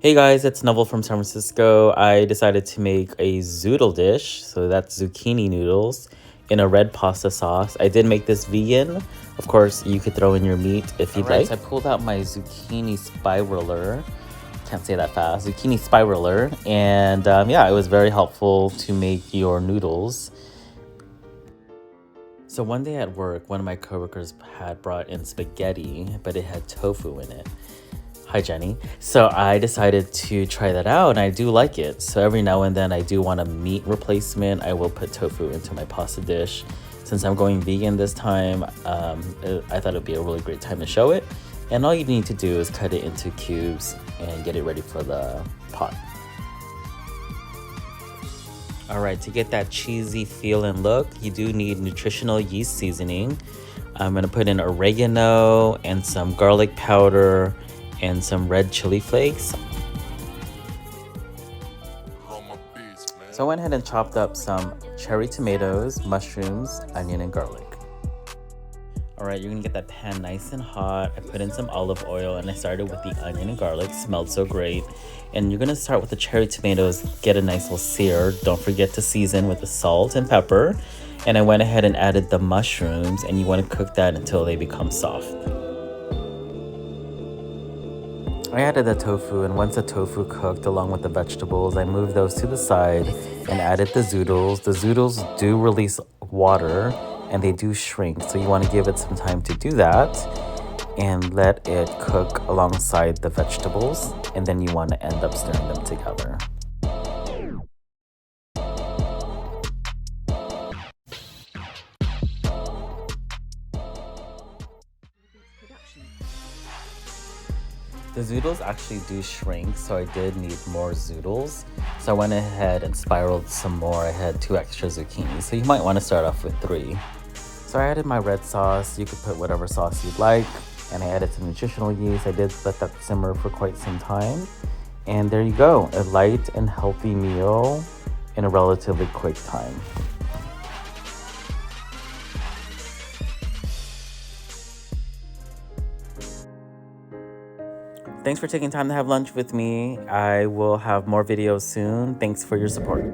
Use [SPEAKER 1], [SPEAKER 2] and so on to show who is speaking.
[SPEAKER 1] Hey guys, it's Neville from San Francisco. I decided to make a zoodle dish, so that's zucchini noodles in a red pasta sauce. I did make this vegan. Of course, you could throw in your meat if you'd like. So I pulled out my zucchini spiraler. Can't say that fast. Zucchini spiraler. And yeah, it was very helpful to make your noodles. So one day at work, one of my coworkers had brought in spaghetti, but it had tofu in it. Hi, Jenny. So I decided to try that out, and I do like it. So every now and then I do want a meat replacement. I will put tofu into my pasta dish. Since I'm going vegan this time, I thought it'd be a really great time to show it. And all you need to do is cut it into cubes and get it ready for the pot. All right, to get that cheesy feel and look, you do need nutritional yeast seasoning. I'm gonna put in oregano and some garlic powder and some red chili flakes.
[SPEAKER 2] Roma beats, man.
[SPEAKER 1] So I went ahead and chopped up some cherry tomatoes, mushrooms, onion, and garlic. All right, you're gonna get that pan nice and hot. I put in some olive oil and I started with the onion and garlic. Smelled so great. And you're gonna start with the cherry tomatoes, get a nice little sear. Don't forget to season with the salt and pepper. And I went ahead and added the mushrooms, and you wanna cook that until they become soft. I added the tofu, and once the tofu cooked along with the vegetables, I moved those to the side and added the zoodles. The zoodles do release water and they do shrink, so you want to give it some time to do that and let it cook alongside the vegetables, and then you want to end up stirring them together. The zoodles actually do shrink, so I did need more zoodles. So I went ahead and spiraled some more. I had 2 extra zucchini, so you might want to start off with 3. So I added my red sauce. You could put whatever sauce you'd like. And I added some nutritional yeast. I did let that simmer for quite some time. And there you go, a light and healthy meal in a relatively quick time. Thanks for taking time to have lunch with me. I will have more videos soon. Thanks for your support.